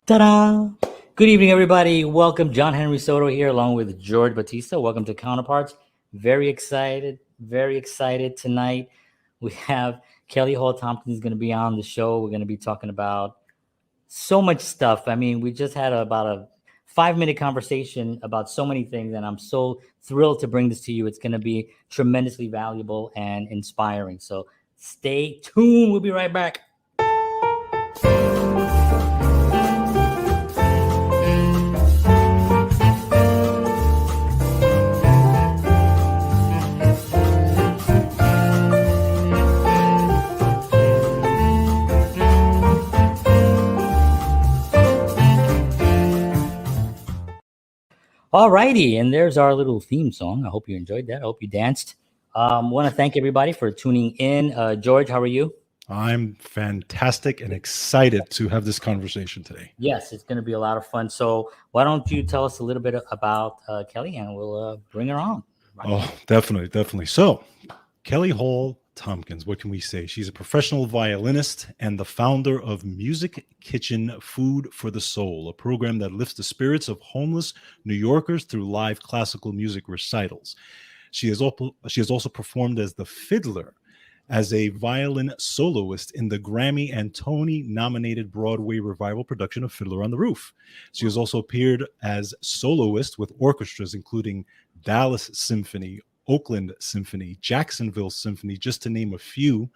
Ta-da! Good evening, everybody. Welcome. John Henry Soto here, along with George Batista. Welcome to Counterparts. Very excited tonight. We have Kelly Hall Tompkins going to be on the show. We're going to be talking about so much stuff. I mean, we just had about a 5-minute conversation about so many things, and I'm so thrilled to bring this to you. It's going to be tremendously valuable and inspiring. So stay tuned. We'll be right back. Alrighty, and there's our little theme song. I hope you enjoyed that. I hope you danced. Want to thank everybody for tuning in. George, how are you? I'm fantastic and excited to have this conversation today. Yes, it's going to be a lot of fun. So why don't you tell us a little bit about Kelly, and we'll bring her on. Oh, definitely. So, Kelly Hall Tompkins, what can we say? She's a professional violinist and the founder of Music Kitchen Food for the Soul, a program that lifts the spirits of homeless New Yorkers through live classical music recitals. She has also performed as the fiddler, as a violin soloist in the Grammy and Tony-nominated Broadway revival production of Fiddler on the Roof. She has also appeared as soloist with orchestras including Dallas Symphony, Oakland Symphony, Jacksonville Symphony, just to name a few.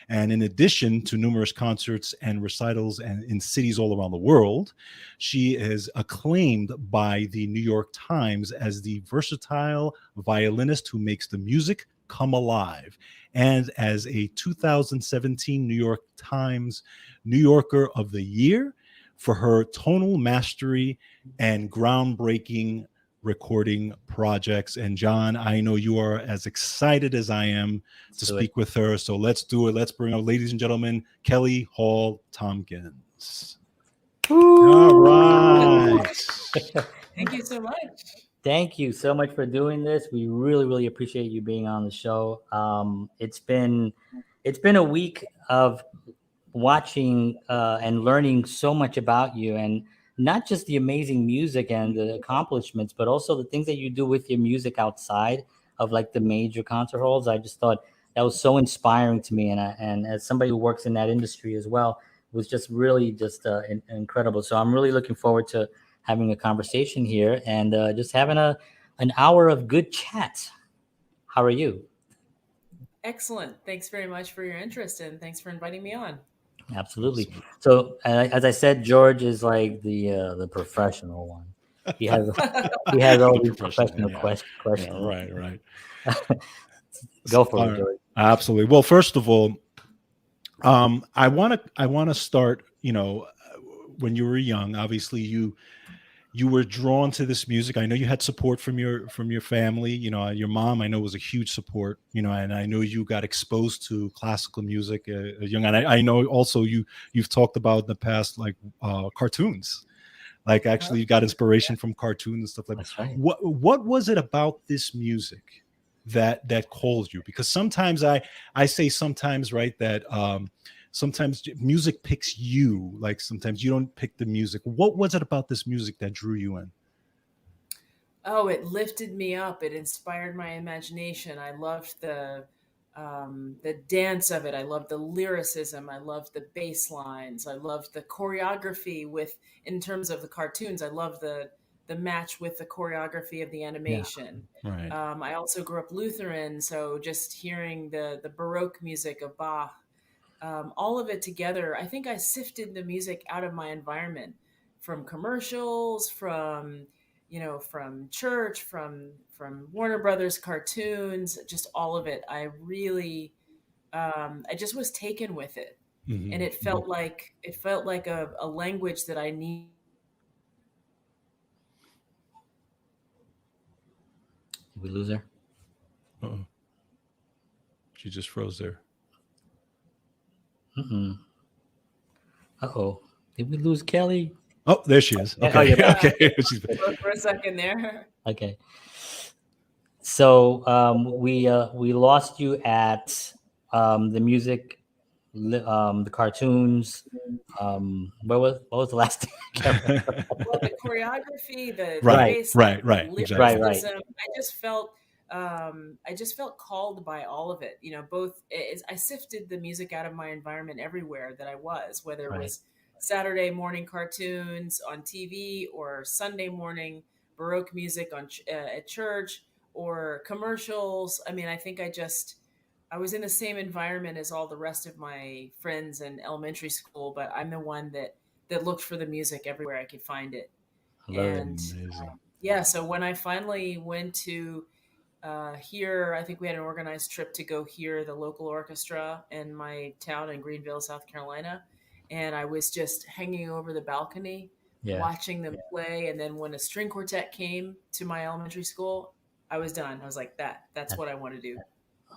And in addition to numerous concerts and recitals in cities all around the world, she is acclaimed by the New York Times as the versatile violinist who makes the music come alive, and as a 2017 New York Times New Yorker of the Year for her tonal mastery and groundbreaking recording projects. And John, I know you are as excited as I am to speak with her. So let's do it. Let's bring up, ladies and gentlemen, Kelly Hall Tompkins. Ooh. All right. Thank you so much. Thank you so much for doing this. We really appreciate you being on the show. It's been a week of watching and learning so much about you, and not just the amazing music and the accomplishments, but also the things that you do with your music outside of like the major concert halls. I just thought that was so inspiring to me, and as somebody who works in that industry as well, it was just really incredible. So I'm really looking forward to having a conversation here and just having an hour of good chat. How are you? Excellent. Thanks very much for your interest, and thanks for inviting me on. Absolutely. So as I said, George is like the professional one. He has all these professional questions. Yeah, right. Go for it, George. Absolutely. Well, first of all, I want to start. When you were young, obviously you were drawn to this music. I know you had support from your family. Your mom, I know, was a huge support. And I know you got exposed to classical music young. And I know also you've talked about in the past, like cartoons. Like actually, you got inspiration from cartoons and stuff like that. That's right. What was it about this music that called you? Because sometimes I say sometimes, right, that sometimes music picks you, like sometimes you don't pick the music. What was it about this music that drew you in? Oh, it lifted me up. It inspired my imagination. I loved the dance of it. I loved the lyricism. I loved the bass lines. I loved the choreography in terms of the cartoons. I loved the match with the choreography of the animation. Yeah. Right. I also grew up Lutheran, so just hearing the Baroque music of Bach, all of it together, I think I sifted the music out of my environment, from commercials, from church, from Warner Brothers cartoons, just all of it. I really, I just was taken with it, and it felt like a language that I need. Did we lose her? Uh-oh. She just froze there. Uh-oh. Did we lose Kelly? Oh, there she is. Okay. Oh, yeah. Okay. For a second there. Okay. So we lost you at the Music the cartoons. What was the last thing? I can't remember. Well, the choreography, the Right, Right, baseline, right, the right, exactly. right. lyricism, I just felt called by all of it. You know, both I sifted the music out of my environment everywhere that I was, whether it Right. was Saturday morning cartoons on TV or Sunday morning Baroque music at church or commercials. I mean, I think I was in the same environment as all the rest of my friends in elementary school, but I'm the one that looked for the music everywhere I could find it. I love it. And Amazing. yeah, so when I finally went to hear, I think we had an organized trip to go hear the local orchestra in my town in Greenville, South Carolina. And I was just hanging over the balcony Yeah. watching them play. And then when a string quartet came to my elementary school, I was done. I was like, that's what I want to do.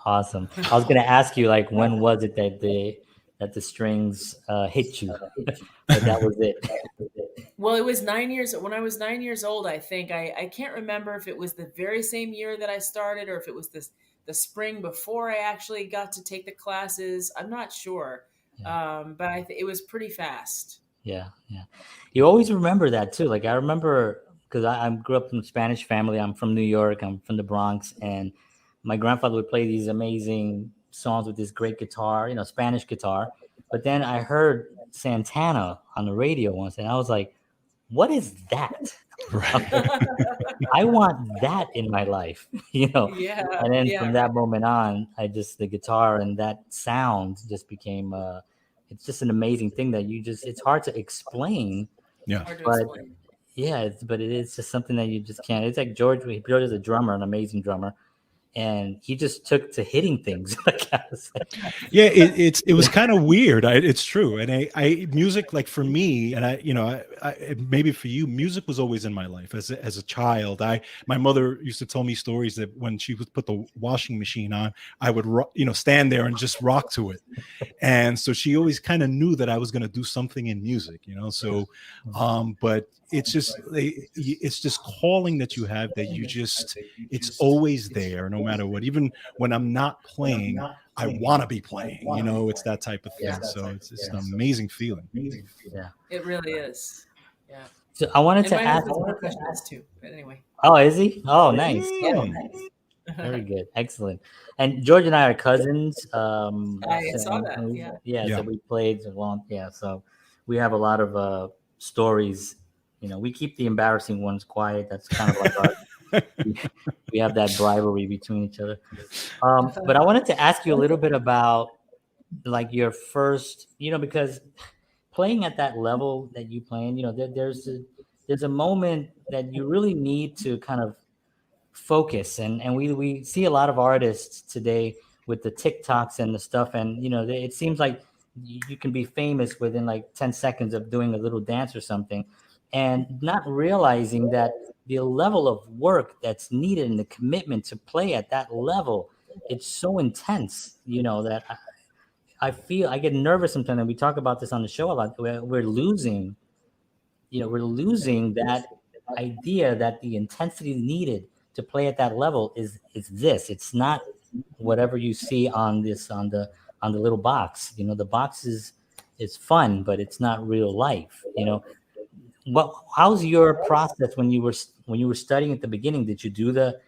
Awesome. I was gonna ask you like when was it that the strings hit you, but that was it. Well, it was 9 years when I was 9 years old. I think I can't remember if it was the very same year that I started or if it was the spring before I actually got to take the classes. I'm not sure, Yeah. but it was pretty fast. Yeah, yeah. You always remember that too. Like I remember because I grew up in a Spanish family. I'm from New York. I'm from the Bronx, and my grandfather would play these amazing songs with this great guitar, Spanish guitar. But then I heard Santana on the radio once, and I was like, "What is that?" Right. I want that in my life, Yeah, And then yeah, from right. that moment on, the guitar and that sound just became it's just an amazing thing that it's hard to explain, Yeah. Hard to but explain. yeah, but it is just something that you just can't. It's like George is a drummer, an amazing drummer, and he just took to hitting things. Like I was like, Yeah, it was kind of weird. It's true, and I music, like for me, and maybe for you, music was always in my life as a child. My mother used to tell me stories that when she would put the washing machine on, I would stand there and just rock to it, and so she always kind of knew that I was going to do something in music. So but it's just calling that you have, that you just, it's always there no matter what. Even when I'm not playing, I want to be playing. It's that type of yeah, thing. So it's an amazing feeling. yeah. It really is. Yeah, So I wanted and to my ask. husband's a percussionist too. But anyway, Oh, is he? Oh, nice. yeah. Mm. Very good. Excellent. And George and I are cousins. I So, saw that. Yeah. yeah, so Yeah. we played a long, yeah. So we have a lot of stories. We keep the embarrassing ones quiet. That's kind of like we have that rivalry between each other. But I wanted to ask you a little bit about like your first, because playing at that level that you playing, there's a moment that you really need to kind of focus, and we see a lot of artists today with the TikToks and the stuff, and it seems like you can be famous within like 10 seconds of doing a little dance or something, and not realizing that the level of work that's needed and the commitment to play at that level, it's so intense, that I feel I get nervous sometimes, and we talk about this on the show a lot. We're losing that idea that the intensity needed to play at that level is this. It's not whatever you see on the little box. The box is fun, but it's not real life. How's your process when you were studying at the beginning? Did you do the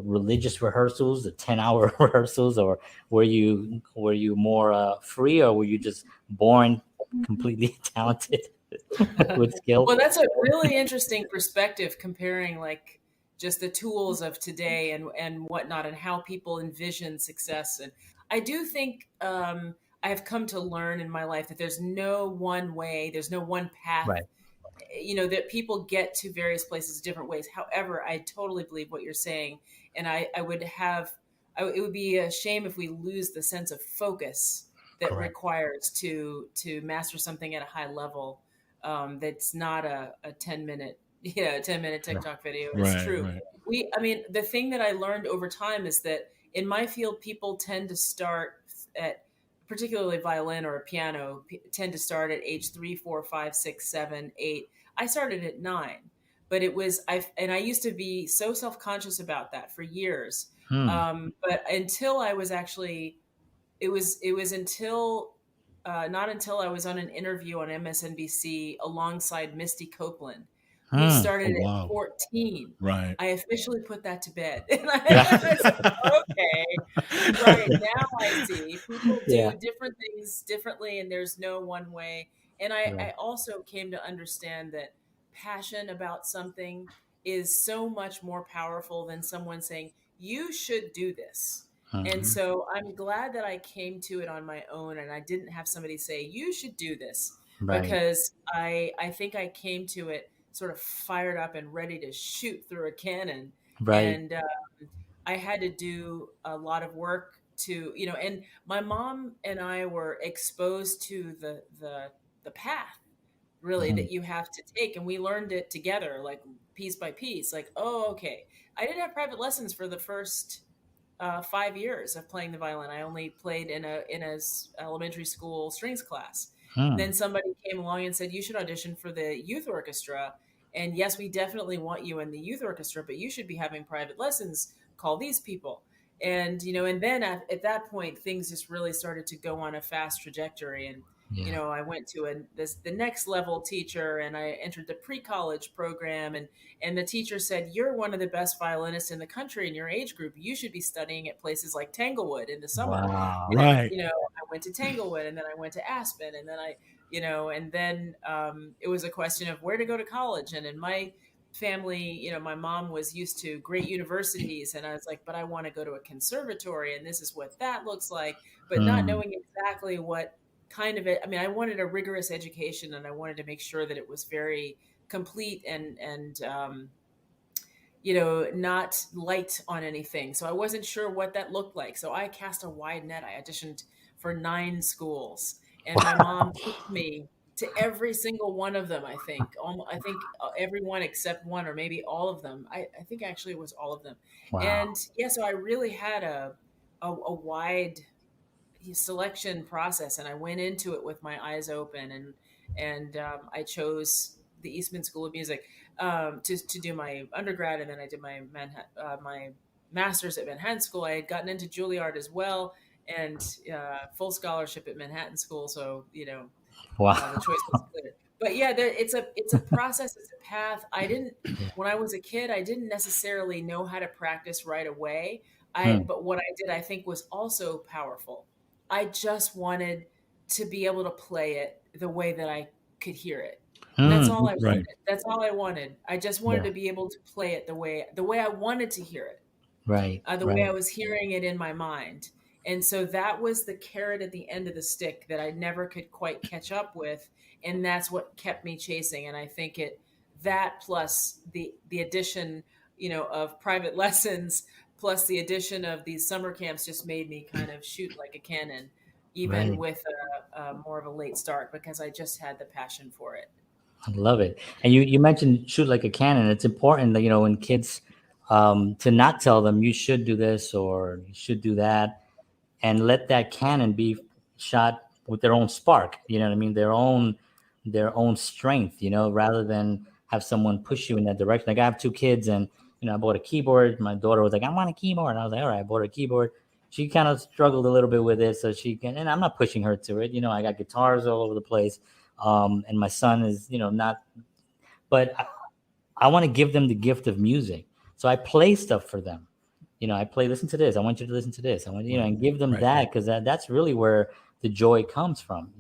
religious rehearsals, the 10-hour rehearsals, or were you more free, or were you just born completely talented with skill? Well, that's a really interesting perspective comparing like just the tools of today and whatnot and how people envision success. And I do think I have come to learn in my life that there's no one way, there's no one path, Right. that people get to various places different ways. However, I totally believe what you're saying. And I would it would be a shame if we lose the sense of focus that Correct. requires to master something at a high level. That's not a 10-minute 10-minute TikTok video. It's Right. true. Right. I mean, the thing that I learned over time is that in my field, people tend to start at, particularly violin or a piano, tend to start at age 3, 4, 5, 6, 7, 8. I started at 9, but I used to be so self conscious about that for years. Hmm. But until I was actually it was until not until I was on an interview on MSNBC alongside Misty Copeland, who started Oh, at wow. 14. Right. I officially put that to bed. And I said, okay, right, now I see. People Yeah. do different things differently, and there's no one way. And Right. I also came to understand that passion about something is so much more powerful than someone saying, you should do this. And Mhm. so I'm glad that I came to it on my own and I didn't have somebody say, you should do this, Right. because I think I came to it sort of fired up and ready to shoot through a cannon. Right. And I had to do a lot of work to, and my mom and I were exposed to the path really Mhm. that you have to take. And we learned it together, like piece by piece, like, oh, okay. I didn't have private lessons for the first 5 years of playing the violin. I only played in a elementary school strings class. Hmm. Then somebody came along and said, you should audition for the youth orchestra. And yes, we definitely want you in the youth orchestra, but you should be having private lessons. Call these people. And, and then at that point, things just really started to go on a fast trajectory. And, Yeah. I went to the next level teacher, and I entered the pre-college program, and the teacher said, you're one of the best violinists in the country in your age group. You should be studying at places like Tanglewood in the summer. Wow. And, Right. I went to Tanglewood, and then I went to Aspen, and then and then it was a question of where to go to college. And in my family, my mom was used to great universities, and I was like, but I want to go to a conservatory, and this is what that looks like, but not Hmm. knowing exactly what kind of it. I mean, I wanted a rigorous education, and I wanted to make sure that it was very complete and not light on anything. So I wasn't sure what that looked like. So I cast a wide net. I auditioned for 9 schools, and my mom took me to every single one of them. I think every one except one, or maybe all of them. I think actually it was all of them. Wow. And yeah, so I really had a wide selection process, and I went into it with my eyes open, and I chose the Eastman School of Music to do my undergrad, and then I did my master's at Manhattan School. I had gotten into Juilliard as well, and full scholarship at Manhattan School, so the Wow. choice was clear. But yeah, it's a process, it's a path. I didn't Yeah. When I was a kid, I didn't necessarily know how to practice right away. Hmm. But what I did, I think, was also powerful. I just wanted to be able to play it the way that I could hear it. That's Hmm. all I Right. wanted. That's all I wanted. I just wanted Yeah. to be able to play it the way I wanted to hear it, Right. the way I Right. was hearing it in my mind. And so that was the carrot at the end of the stick that I never could quite catch up with, and that's what kept me chasing. And I think that plus the addition, of private lessons, plus the addition of these summer camps, just made me kind of shoot like a cannon, even Right. with a more of a late start, because I just had the passion for it. I love it. And you mentioned shoot like a cannon. It's important that, when kids, to not tell them you should do this or you should do that, and let that cannon be shot with their own spark. You know what I mean? Their own strength. Rather than have someone push you in that direction. Like I have 2 kids, and I bought a keyboard. My daughter was like, "I want a keyboard." And I was like, "All right," I bought a keyboard. She kind of struggled a little bit with it, so she can. And I'm not pushing her to it. I got guitars all over the place, and my son is, not. But I want to give them the gift of music, so I play stuff for them. I play, listen to this. I want you to listen to this. I want and give them Right. that, because that's really where the joy comes from.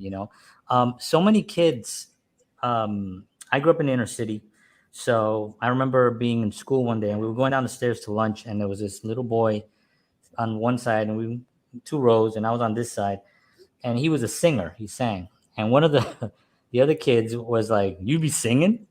So many kids. I grew up in the inner city, so I remember being in school one day, and we were going down the stairs to lunch, and there was this little boy on one side, and we 2 rows, and I was on this side, and he was a singer. He sang, and one of the the other kids was like, "You be singing?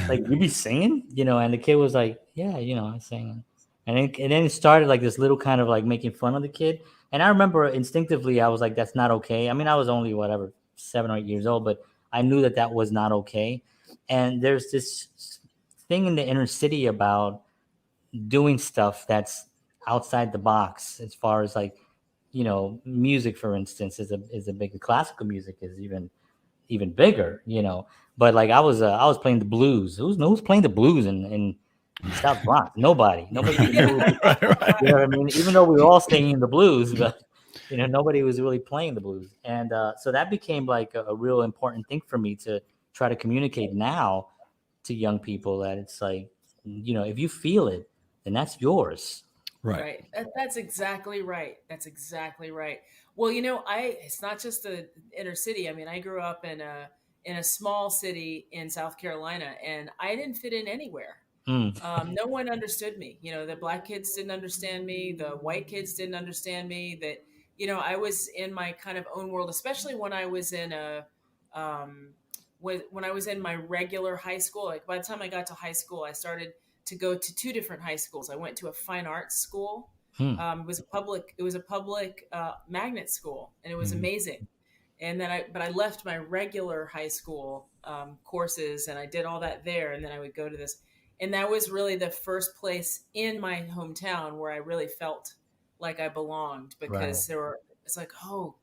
Like you be singing?" And the kid was like, "Yeah, I sing." And then it started like this little kind of like making fun of the kid. And I remember instinctively I was like, "That's not okay." I mean, I was only whatever 7 or 8 years old, but I knew that was not okay. And there's this thing in the inner city about doing stuff that's outside the box, as far as like, music, for instance, is a big, classical music is even bigger. But like I was playing the blues. Who's playing the blues in South Bronx? Nobody Right. knew. Right. You know what I mean? Even though we were all singing the blues, but nobody was really playing the blues. And so that became like a real important thing for me to try to communicate now to young people, that it's like, if you feel it, then that's yours. Right. Right. That's exactly right. That's exactly right. Well, it's not just the inner city. I mean, I grew up in a small city in South Carolina, and I didn't fit in anywhere. Mm, No one understood me. The black kids didn't understand me. The white kids didn't understand me. That I was in my kind of own world, especially when I was in um, when I was in my regular high school. Like by the time I got to high school, I started to go to two different high schools. I went to a fine arts school. mm, It was a public magnet school, and it was Mhm. amazing. And then but I left my regular high school courses, and I did all that there. And then I would go to this, and that was really the first place in my hometown where I really felt like I belonged, right, because it's like, oh,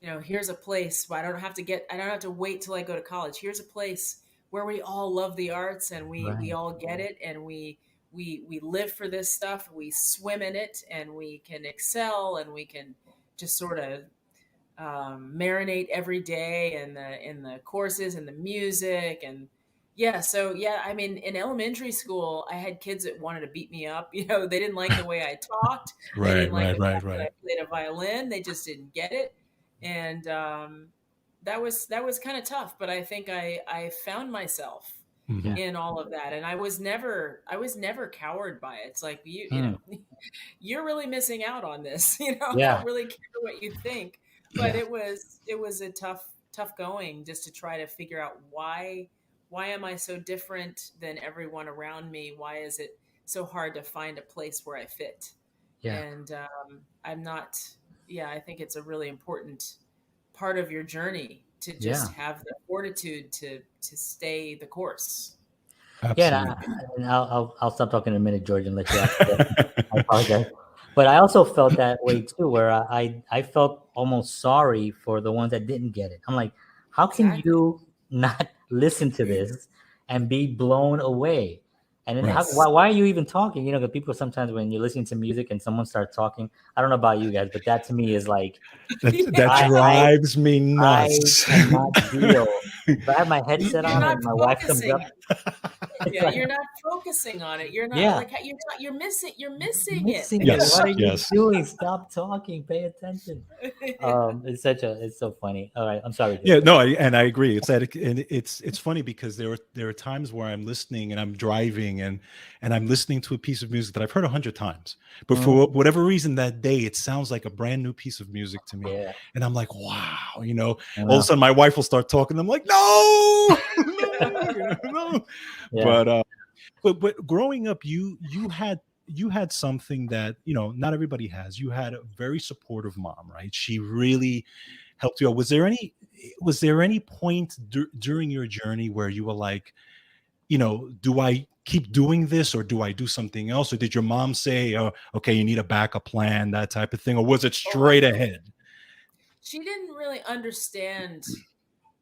here's a place where I don't have to wait till I go to college. Here's a place where we all love the arts, and we right. all get it, and we live for this stuff. We swim in it, and we can excel, and we can just sort of marinate every day in the courses and the music. And yeah, so yeah, I mean, in elementary school, I had kids that wanted to beat me up. They didn't like the way I talked. They Right, didn't like right, the right, fact that right. I played a violin. They just didn't get it. And that was kind of tough, but I think I found myself Mhm. Yeah. in all of that. And I was never cowed by it. It's like, Mm, you're really missing out on this. I yeah. don't really care what you think. But Yeah. it was a tough going, just to try to figure out why am I so different than everyone around me? Why is it so hard to find a place where I fit? Yeah. And I'm not. Yeah, I think it's a really important part of your journey to just Yeah. have the fortitude to stay the course. Yeah. And, Absolutely. I'll stop talking in a minute, George, and let you ask the question. I apologize. But I also felt that way too, where I felt almost sorry for the ones that didn't get it. I'm like, how can Exactly. you not listen to this and be blown away? And then Right. why are you even talking? Because people sometimes, when you're listening to music and someone starts talking, I don't know about you guys, but that to me is like, That Yeah. I drives me I nuts. cannot deal. If I have my headset You're on not and my wife comes focusing. up, it's Yeah, like, you're not focusing on it. You're not yeah, like you're missing it. missing it. Yes, What are you yes. doing? Stop talking. Pay attention. It's so funny. All right, I'm sorry, Yeah, George. no, and I agree. And it's funny because there are times where I'm listening and I'm driving and I'm listening to a piece of music that I've heard 100 times, but Mhm. for whatever reason that day it sounds like a brand new piece of music to me, Yeah, and I'm like, wow, I all of a know. sudden my wife will start talking. I'm like, no, no, no. Yeah, But growing up, you had something that not everybody has. You had a very supportive mom, right? She really helped you out. Was there any point during your journey where you were like, do I keep doing this or do I do something else? Or did your mom say, oh, okay, you need a backup plan, that type of thing? Or was it Oh, straight ahead? she didn't really understand.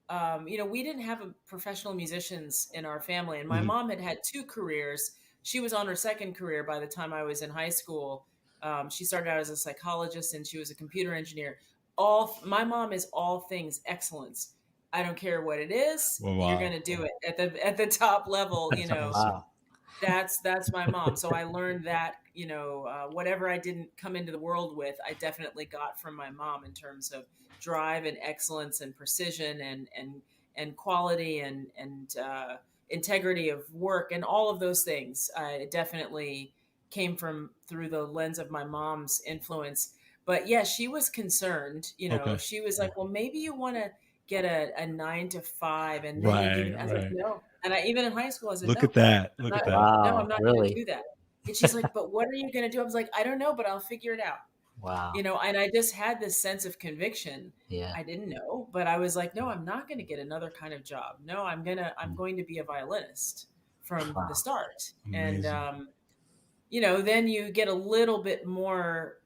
We didn't have professional musicians in our family, and my Mhm. mom had had two careers. She was on her second career by the time I was in high school. She started out as a psychologist, and she was a computer engineer. My mom is all things excellence. I don't care what it is. Well, You're going wow. to do it at the top level. That's awesome. wow. That's my mom. So I learned that, whatever I didn't come into the world with, I definitely got from my mom in terms of drive and excellence and precision and quality and integrity of work and all of those things. It definitely came from through the lens of my mom's influence. But yeah, she was concerned. Okay. She was like, "Well, maybe you want to get a 9 to 5, and then you give." Right, I was like, right. "No." And even in high school, I said, Look "No, at that. I'm Look not. at that. No, I'm Wow, not going to really? do that." And she's like, "But what are you going to do?" I was like, "I don't know, but I'll figure it out." Wow. And I just had this sense of conviction. Yeah. I didn't know, but I was like, "No, I'm not going to get another kind of job. No, I'm Mm. going to be a violinist from the Wow. start." And Amazing. then you get a little bit more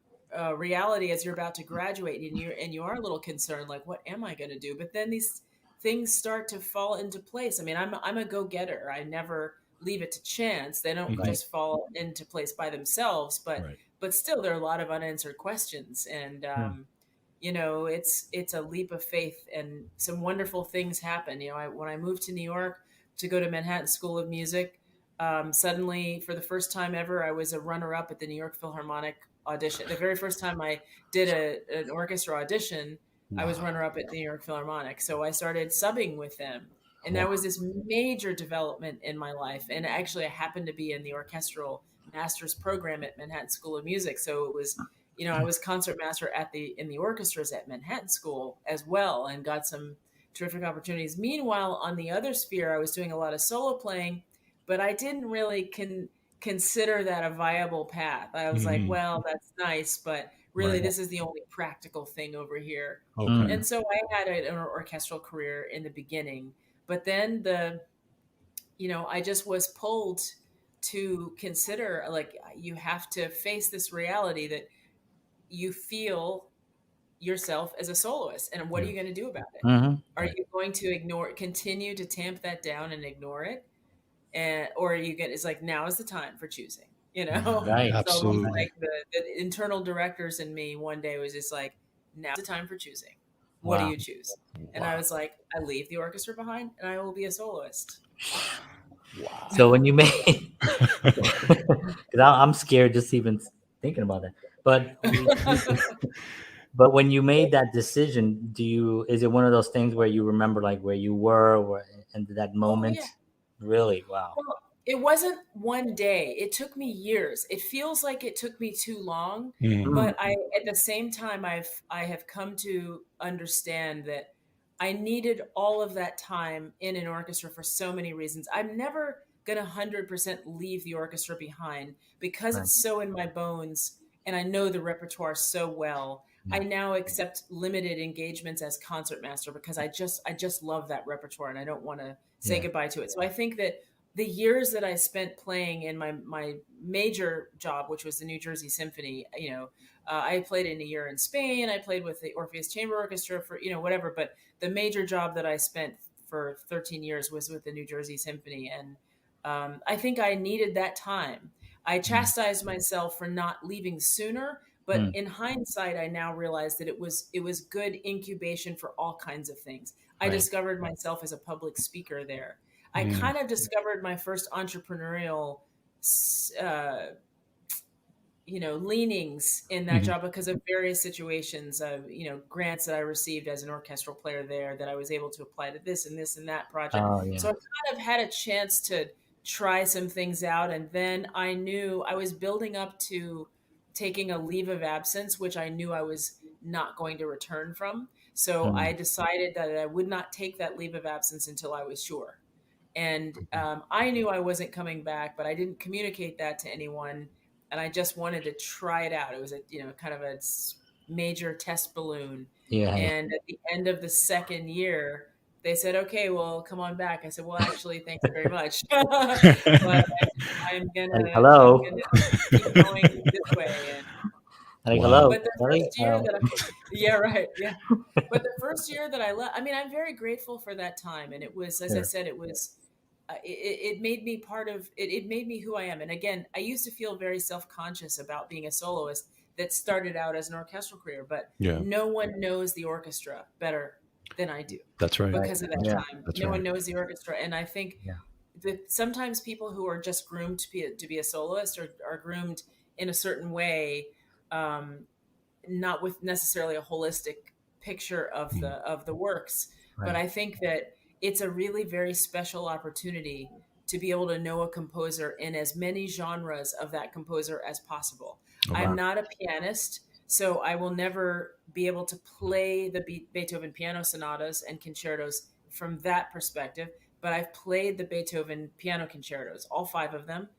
reality as you're about to graduate, and you are a little concerned, like, what am I going to do? But then these things start to fall into place. I mean, I'm a go-getter. I never leave it to chance. They don't Mhm. Right. just fall into place by themselves, but Right. still there are a lot of unanswered questions. And Hmm. it's a leap of faith, and some wonderful things happen. When I moved to New York to go to Manhattan School of Music, suddenly, for the first time ever, I was a runner-up at the New York Philharmonic audition. The very first time I did an orchestra audition, I was Wow. runner-up at the New York Philharmonic. So I started subbing with them, and that Wow. was this major development in my life. And actually, I happened to be in the orchestral master's program at Manhattan School of Music, so it was, I was concert master in the orchestras at Manhattan School as well, and got some terrific opportunities. Meanwhile, on the other sphere, I was doing a lot of solo playing, but I didn't really consider that a viable path. I was like, Mhm. well, that's nice, but really, Right. this is the only practical thing over here. Okay. And so I had an orchestral career in the beginning, but then I just was pulled to consider, like, you have to face this reality that you feel yourself as a soloist, and what are Yeah. you going to do about it? Hmm. Are Right. you going to continue to tamp that down and ignore it? Or are you get it's like, now is the time for choosing, Right. it's almost Absolutely. like the internal directors in me one day was just like, now's the time for choosing. What do Wow. you choose? And I Wow. was like, I leave the orchestra behind and I will be a soloist. Wow. So when you made, because I'm scared just even thinking about that. But but when you made that decision, is it one of those things where you remember like where you were, and that Oh yeah. moment? Really? Wow. Well, it wasn't one day. It took me years. It feels like it took me too long, Mhm. Mm, but at the same time, I have come to understand that I needed all of that time in an orchestra for so many reasons. I'm never gonna 100% leave the orchestra behind because right. it's so in my bones, and I know the repertoire so well. I Yeah. now accept limited engagements as concertmaster because I just love that repertoire, and I don't want to say Yeah. goodbye to it. So I think that the years that I spent playing in my major job, which was the New Jersey Symphony, I played in a year in Spain. I played with the Orpheus Chamber Orchestra for whatever. But the major job that I spent for 13 years was with the New Jersey Symphony, and I think I needed that time. I Mhm. chastised myself for not leaving sooner, but Mm, in hindsight, I now realize that it was good incubation for all kinds of things. I Right. discovered myself as a public speaker there. I Mm. kind of discovered my first entrepreneurial, uh, leanings in that Mhm. job because of various situations of, grants that I received as an orchestral player there that I was able to apply to this and this and that project. oh So yeah. I kind of had a chance to try some things out. And then I knew I was building up to taking a leave of absence, which I knew I was not going to return from. So I Mm, decided that I would not take that leave of absence until I was sure. And I knew I wasn't coming back, but I didn't communicate that to anyone. And I just wanted to try it out. It was kind of a major test balloon. yeah. Yeah. And at the end of the second year, they said, "Okay, well, come on back." I said, "Well, actually, thanks very much, but I'm Like gonna I'm hello. gonna keep going this way." And Like Wow. but hello, the Kelly. first year that yeah, right, yeah. But the first year that I left, I mean, I'm very grateful for that time, and it was, as I Sure. said, it made me part of it. It made me who I am. And again, I used to feel very self-conscious about being a soloist that started out as an orchestral career, but Yeah. no one knows the orchestra better than I do That's right. Right. because of that Yeah. time. That's No one right. knows the orchestra, and I think Yeah. that sometimes people who are just groomed to be a soloist are groomed in a certain way, um, not with necessarily a holistic picture of Mm. the works. But Right. I think that it's a really very special opportunity to be able to know a composer in as many genres of that composer as possible. Okay. I'm Wow. not a pianist, so I will never be able to play the Beethoven piano sonatas and concertos from that perspective, but I've played the Beethoven piano concertos, all five of them,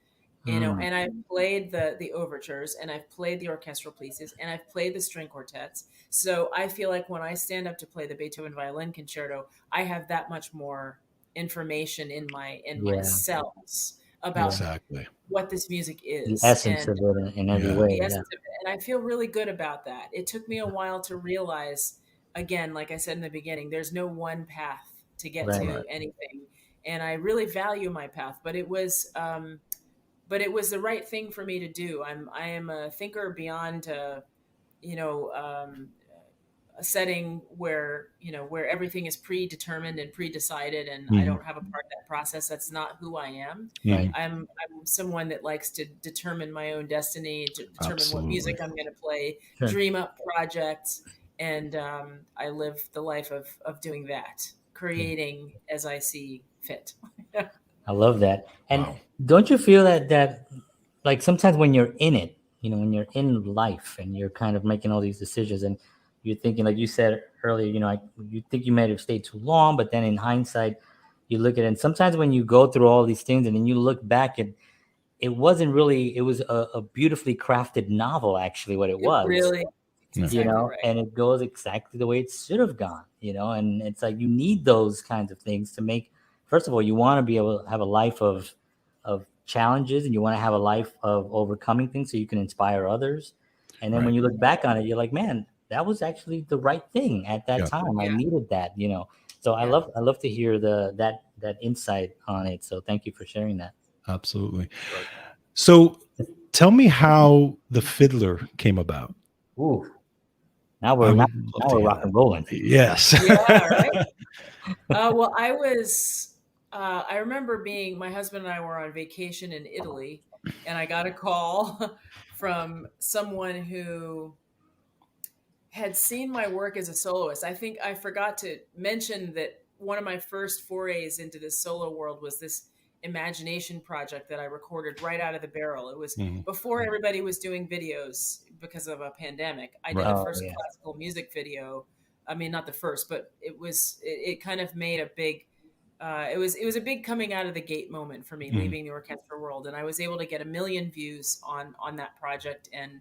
Mm, and I've played the overtures, and I've played the orchestral pieces, and I've played the string quartets. So I feel like when I stand up to play the Beethoven violin concerto, I have that much more information in my yeah. cells Yeah. about Exactly. what this music The is, essence and of it in every Yeah. way. the Yeah. essence of it. And I feel really good about that. It took me a while to realize, again, like I said in the beginning, there's no one path to get Right. to Right. anything. And I really value my path, but it was the right thing for me to do. I am a thinker beyond, you know, um, setting where, where everything is predetermined and pre-decided, and I Mhm. don't have a part of that process. That's not who I am. Mhm. I'm someone that likes to determine my own destiny, to determine what Absolutely. music I'm going to play, Sure. dream up projects, and I live the life of doing that, creating as I see fit. I love that. And Wow. don't you feel that like sometimes when you're in it, when you're in life and you're kind of making all these decisions and you're thinking, like you said earlier, you think you might have stayed too long, but then in hindsight, you look at it. And sometimes when you go through all these things and then you look back and it wasn't really, it was a beautifully crafted novel, actually, what it It was. really, it's Yeah. exactly right. And it goes exactly the way it should have gone, and it's like you need those kinds of things to make. First of all, you want to be able to have a life of challenges, and you want to have a life of overcoming things so you can inspire others. And then Right. when you look back on it, you're like, man, that was actually the right thing at that Yeah. time. I Yeah. needed that. So I Yeah. love to hear that insight on it. So thank you for sharing that. Absolutely. So tell me how the fiddler came about. Ooh, now I we're now, would love now to we're hear rock that. and rolling. Yes. Yeah, right. Well, I remember my husband and I were on vacation in Italy, and I got a call from someone who had seen my work as a soloist. I think I forgot to mention that one of my first forays into this solo world was this imagination project that I recorded right out of the barrel. It was Mhm. before everybody was doing videos because of a pandemic. I did Right. the Oh first yeah. classical music video. I mean, not the first, but it kind of made a big it was a big coming out of the gate moment for me, Mhm. leaving the orchestra world, and I was able to get 1 million views on that project. And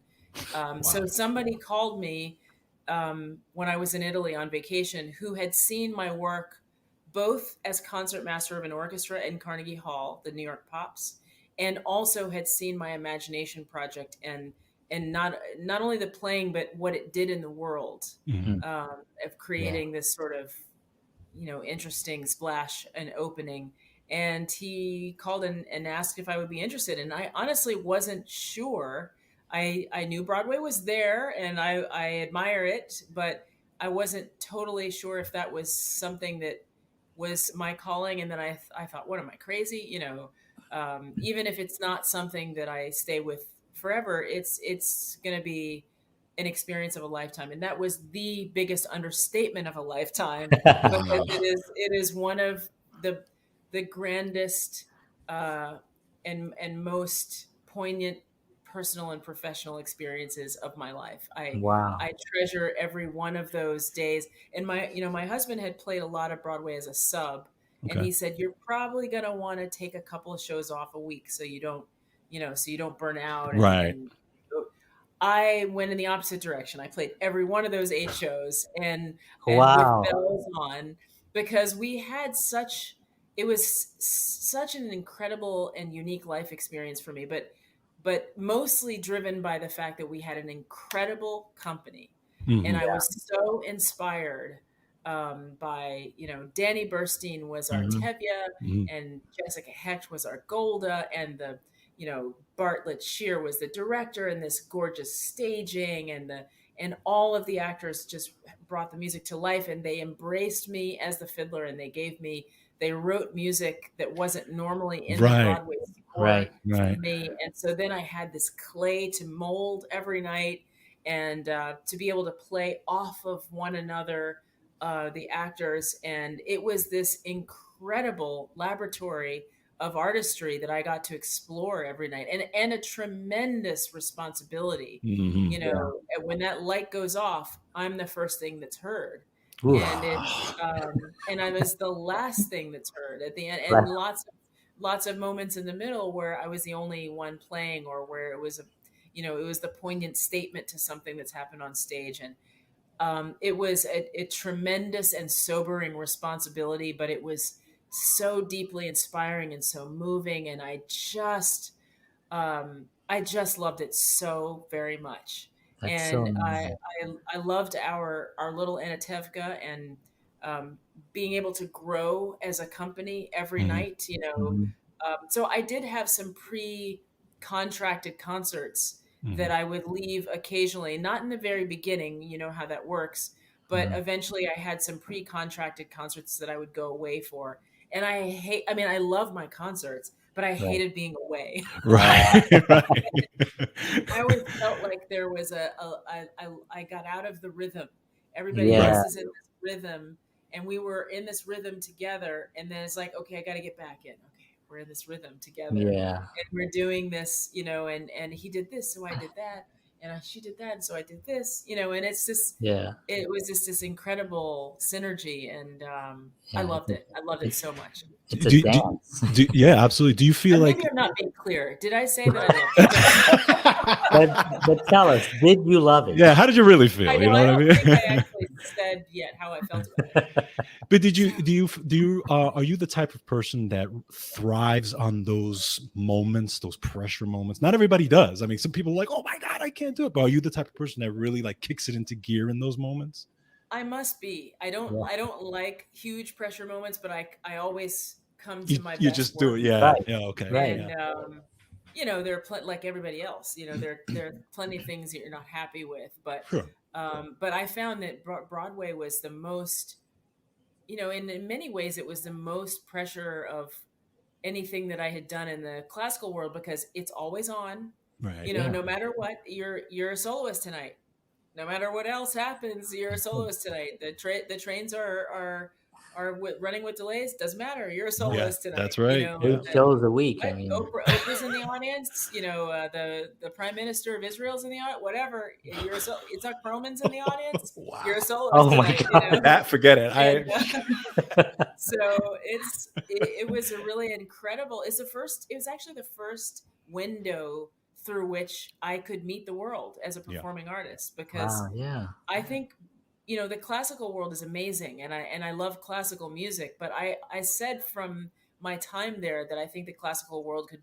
so Wow. somebody called me when I was in Italy on vacation, who had seen my work both as concertmaster of an orchestra in Carnegie Hall, the New York Pops, and also had seen my imagination project, and not only the playing but what it did in the world, Mhm. Mm. of Yeah. creating this sort of interesting splash and opening. And he called and asked if I would be interested, and I honestly wasn't sure. I knew Broadway was there, and I admire it, but I wasn't totally sure if that was something that was my calling. And then I thought, what am I, crazy? Even if it's not something that I stay with forever, it's going to be an experience of a lifetime. And that was the biggest understatement of a lifetime, because it is one of the grandest and most poignant personal and professional experiences of my life. Wow. I treasure every one of those days. And my husband had played a lot of Broadway as a sub, and Okay. he said, you're probably going to want to take a couple of shows off a week so you don't burn out. Right. And I went in the opposite direction. I played every one of those 8 shows, and with Wow. bells on, because it was such an incredible and unique life experience for me, but mostly driven by the fact that we had an incredible company. And Mhm. I was so inspired by, Danny Burstein was our Hmm. Tevye, Mhm. and Jessica Hecht was our Golda, and Bartlett Shear was the director, and this gorgeous staging, and all of the actors just brought the music to life, and they embraced me as the fiddler, and they wrote music that wasn't normally in the Right. Broadway Right. score for Right. me. And so then I had this clay to mold every night, and to be able to play off of one another, the actors. And it was this incredible laboratory of artistry that I got to explore every night, and a tremendous responsibility. Mhm. Yeah. And when that light goes off, I'm the first thing that's heard. Oof. And I was the last thing that's heard at the end, and Right. lots of moments in the middle where I was the only one playing, or where it was the poignant statement to something that's happened on stage. And it was a tremendous and sobering responsibility, but it was so deeply inspiring and so moving, and I just loved it so very much. That's so And I amazing. I, I loved our little Anatevka, and being able to grow as a company every Mhm. night. Hmm. So I did have some pre-contracted concerts Mhm. that I would leave occasionally, not in the very beginning, how that works, but eventually I had some pre-contracted concerts that I would go away for. And I mean, I love my concerts, but I Right. hated being away. Right. Right. I always felt like there was I got out of the rhythm. Everybody Right. else Yeah. is in this rhythm, and we were in this rhythm together. And then it's like, okay, I got to get back in. Okay, we're in this rhythm together, Yeah. and we're doing this, and he did this, so I did that, and she did that, and so I did this, and it's just Yeah. it was just this incredible synergy, and I Yeah. loved it. I loved it It, so much. it's a Do, dance. yeah, absolutely. Do you feel Maybe like I'm not being clear. Did I say that I loved it? But tell us, did you love it? yeah, how did you really I feel? You know. know I what I don't mean? think I actually said yet how I felt about it. But are you the type of person that thrives on those moments, those pressure moments? Not everybody does. I mean, some people are like, oh my God, I can't do it. But are you the type of person that really like kicks it into gear in those moments? I must be. I don't. Yeah. I don't like huge pressure moments, but I always come You to my you best just do work. it. Yeah. Right. Yeah. Okay. Right. And Yeah. there are like everybody else. There are plenty of things that you're not happy with, Sure. but I found that Broadway was the most. In many ways, it was the most pressure of anything that I had done in the classical world because it's always on. Right. Yeah. No matter what, you're a soloist tonight. No matter what else happens, you're a soloist tonight. The trains are running with delays. Doesn't matter. You're a Yeah. soloist tonight. That's right. Yeah. 8 shows a week. I What? mean, Oprah's in the audience. The Prime Minister of Israel's in the audience. Whatever. It's not Perlman's in the audience. Wow. You're a soloist oh my tonight. God. That forget it. And, so it was a really incredible. It was actually the first window through which I could meet the world as a Yeah. performing artist because Wow. Yeah. I think the classical world is amazing and I love classical music, but I said from my time there that I think the classical world could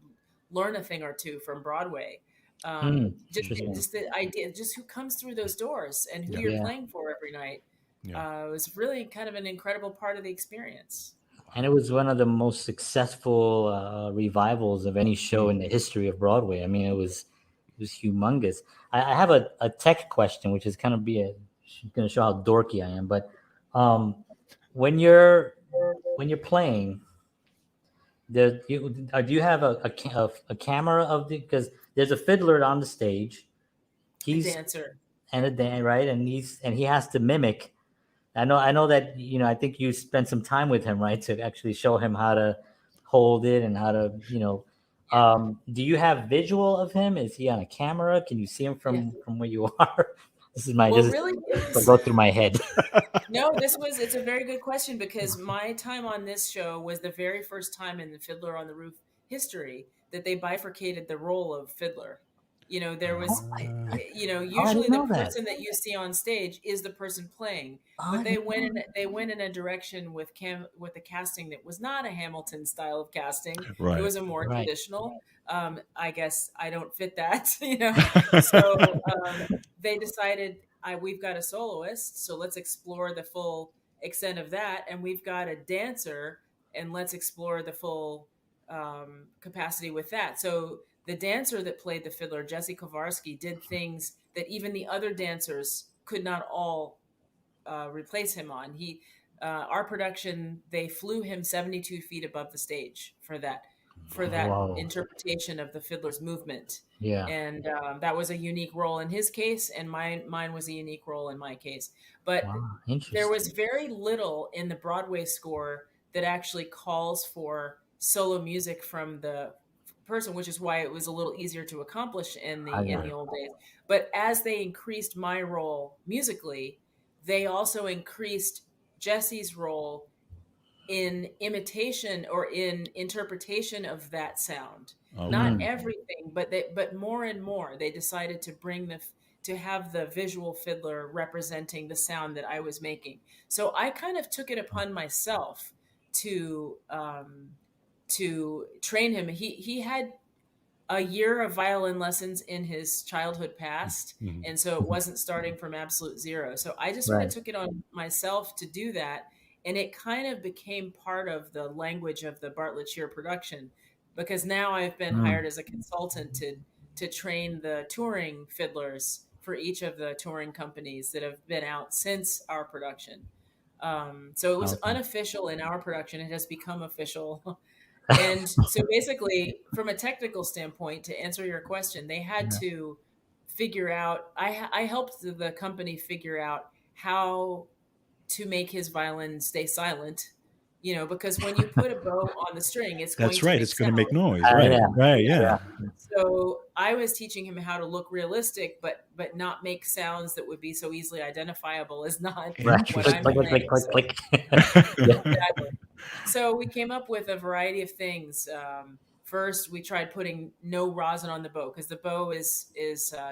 learn a thing or two from Broadway. Interesting. Just the idea, just who comes through those doors and who Yeah. you're Yeah. playing for every night. Yeah. It was really kind of an incredible part of the experience. And it was one of the most successful revivals of any show in the history of Broadway. I mean, it was humongous. I have a tech question, which is kind of going to show how dorky I am. But when you're playing, do you have a camera of because there's a fiddler on the stage, A dancer. and a dan right, and he has to mimic. I know that I think you spent some time with him, right, to actually show him how to hold it and how to do you have visual of him? Is he on a camera? Can you see him from where you are? This is Really, go through my head. no, it's a very good question because my time on this show was the very first time in the Fiddler on the Roof history that they bifurcated the role of fiddler. There was, usually the person that you see on stage is the person playing, but they went in a direction with the casting that was not a Hamilton style of casting. Right. It was a more Right. traditional. I guess I don't fit that, So they decided we've got a soloist, so let's explore the full extent of that, and we've got a dancer, and let's explore the full capacity with that. So the dancer that played the fiddler, Jesse Kowarski, did things that even the other dancers could not all replace him on. Our production, they flew him 72 feet above the stage for that Whoa. interpretation of the fiddler's movement. Yeah. And that was a unique role in his case, and mine was a unique role in my case. But there was very little in the Broadway score that actually calls for solo music from the person, which is why it was a little easier to accomplish in the old days. But as they increased my role musically, they also increased Jesse's role in imitation or in interpretation of that sound. Okay. Not everything, but more and more they decided to to have the visual fiddler representing the sound that I was making. So I kind of took it upon myself to train him. He had a year of violin lessons in his childhood past, and so it wasn't starting from absolute zero. So I just sort of took it on myself to do that, and it kind of became part of the language of the Bartlett Shear production, because now I've been hired as a consultant to train the touring fiddlers for each of the touring companies that have been out since our production. So it was Okay. unofficial in our production. It has become official. And so basically, from a technical standpoint, to answer your question, they had Yeah. to figure out, I helped the company figure out how to make his violin stay silent, because when you put a bow on the string, it's going That's to right. make It's going to sound. make noise. Right. Yeah. Right. Yeah. Yeah. So I was teaching him how to look realistic, but not make sounds that would be so easily identifiable as not Right. what Click, I'm click, click, playing. click, So, click, click. Yeah. exactly. So we came up with a variety of things. First, we tried putting no rosin on the bow because the bow is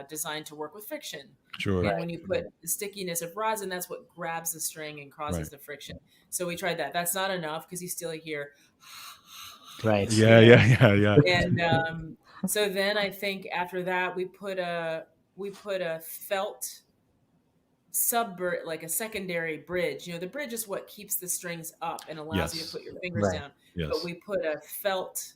designed to work with friction. Sure. And when you put the stickiness of rosin, that's what grabs the string and causes Right. the friction. So we tried that. That's not enough because you still hear. Right. Yeah. Yeah. Yeah. Yeah. And so then I think after that we put a felt like a secondary bridge. The bridge is what keeps the strings up and allows you to Yes. put your fingers Right. down. But Yes. we put a felt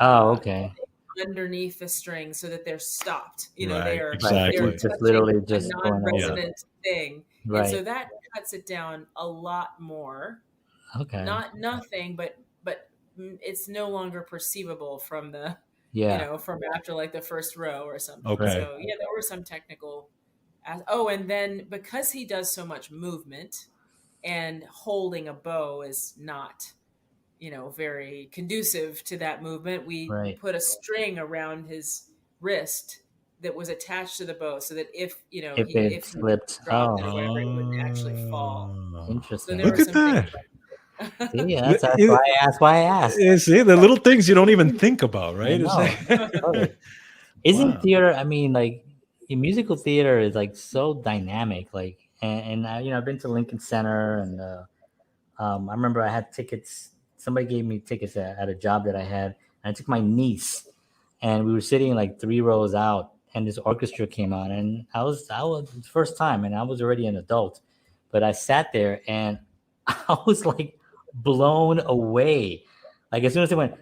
Oh, okay. underneath the string so that they're stopped. They Right. are Right. they're Exactly. Just touching literally a just going over. Yeah. non-resonant thing, and Right. so that cuts it down a lot more. Okay. Not nothing, but it's no longer perceivable from the Yeah. from after like the first row or something. Okay. So yeah, there were some technical. And then because he does so much movement, and holding a bow is not very conducive to that movement, we Right. put a string around his wrist that was attached to the bow so that if If it if he slipped. dropped it Oh, or whatever, it wouldn't actually fall. So interesting. there Look were at some that. things. See, that's why I asked. See the little things you don't even think about, I right? It's know. like, Love it. Isn't wow. theater? I mean, like, in musical theater is like so dynamic. Like, and I've been to Lincoln Center, and I remember I had tickets. Somebody gave me tickets at a job that I had, and I took my niece, and we were sitting like 3 rows out, and this orchestra came on, and I was the first time, and I was already an adult, but I sat there and I was like blown away. Like as soon as it went,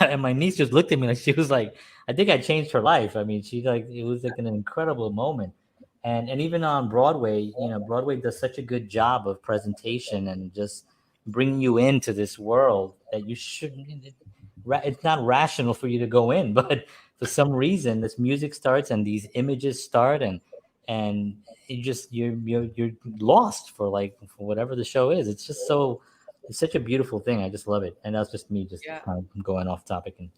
and my niece just looked at me like she was like, I think I changed her life. I mean, she like it was like an incredible moment. And even on Broadway, Broadway does such a good job of presentation and just bringing you into this world that you shouldn't. It's not rational for you to go in, but for some reason, this music starts and these images start, and you're lost for whatever the show is. It's just it's such a beautiful thing. I just love it, and that's just me just Yeah. kind of going off topic and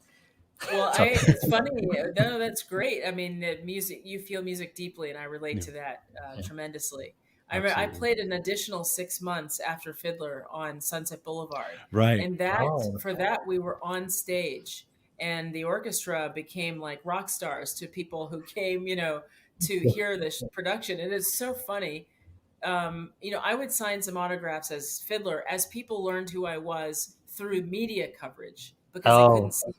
Well, talking. it's funny. No, that's great. I mean, music, you feel music deeply, and I relate Yeah. to that Yeah. tremendously. I Absolutely. played an additional 6 months after Fiddler on Sunset Boulevard, Right. and for that we were on stage, and the orchestra became like rock stars to people who came, to hear this production. It is so funny. I would sign some autographs as Fiddler as people learned who I was through media coverage because they couldn't Oh, see.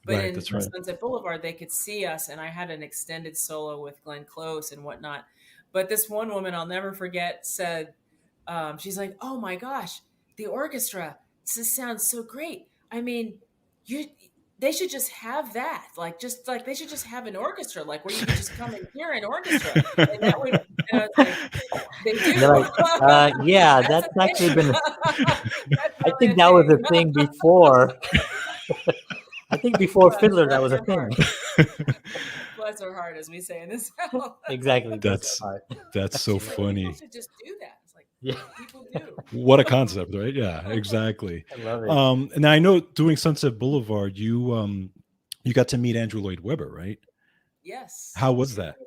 But Right. in That's right. Sunset Boulevard, they could see us, and I had an extended solo with Glenn Close and whatnot. But this one woman I'll never forget said, she's like, "Oh my gosh, the orchestra! This sounds so great. I mean, they should just have that. Just like they should just have an orchestra, like where you could just come and hear an orchestra, and that would." And I was like, "They do. you're like, yeah, That's that's a actually thing. been. That's I really think a that was a thing." thing before. I think before Bless Fiddler, that was a her thing. heart. Bless her heart, as we say in this house. Exactly. That's so She's like, people funny. should just do that. It's like, Yeah, people do. What a concept, right? Yeah, exactly. I love it. And I know doing Sunset Boulevard, you got to meet Andrew Lloyd Webber, right? Yes. How was that?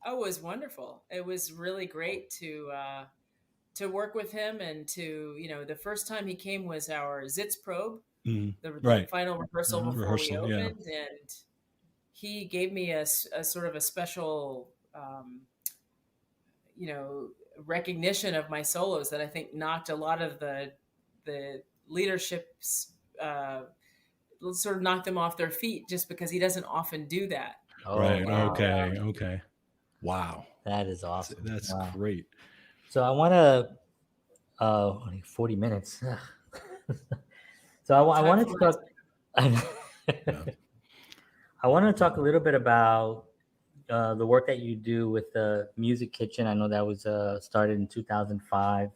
Oh, it was wonderful. It was really great to work with him, and the first time he came was our Zitz probe, Mhm. the Right. final rehearsal before we Rehearsal, yeah. opened, and he gave me a sort of a special, recognition of my solos that I think knocked a lot of the leaderships, sort of knocked them off their feet, just because he doesn't often do that. Oh, Right. wow. Okay. Okay. Wow. That is awesome. That's Wow. great. So I want to, only 40 minutes. So I wanted to talk. Yeah. I want to talk a little bit about the work that you do with the Music Kitchen. I know that was started in 2005,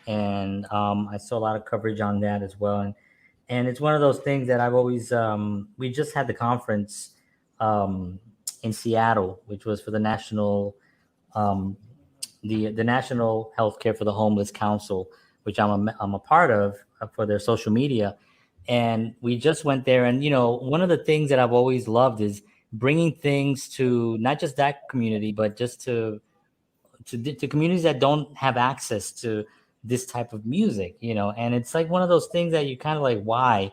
and I saw a lot of coverage on that as well. And it's one of those things that I've always. We just had the conference um, in Seattle, which was for the national um, the National Healthcare for the Homeless Council, which I'm a part of for their social media. And we just went there, and one of the things that I've always loved is bringing things to not just that community, but just to communities that don't have access to this type of music. And it's like one of those things that you kind of like, why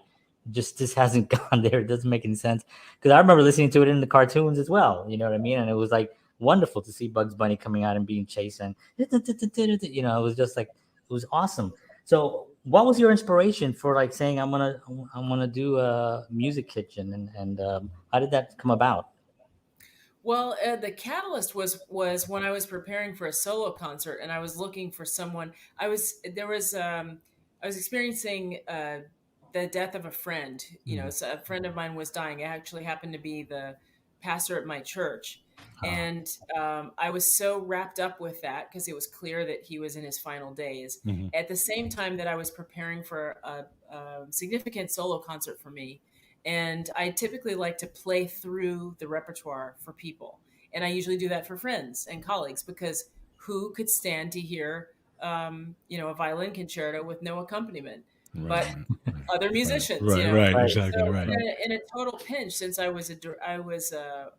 just this hasn't gone there. It doesn't make any sense, because I remember listening to it in the cartoons as well. You know what I mean? And it was like wonderful to see Bugs Bunny coming out and being chased, and it was just like, it was awesome. So what was your inspiration for like saying I'm gonna do a Music Kitchen, and how did that come about? Well, the catalyst was when I was preparing for a solo concert, and I was looking for someone. I was experiencing the death of a friend. Mhm. So a friend of mine was dying. It actually happened to be the pastor at my church, Oh, and I was so wrapped up with that because it was clear that he was in his final days. Mhm. At the same time that I was preparing for a significant solo concert for me, and I typically like to play through the repertoire for people. And I usually do that for friends and colleagues because who could stand to hear, a violin concerto with no accompaniment? Right, But other right, musicians, right, right, right, So exactly right. in a total pinch, since I was a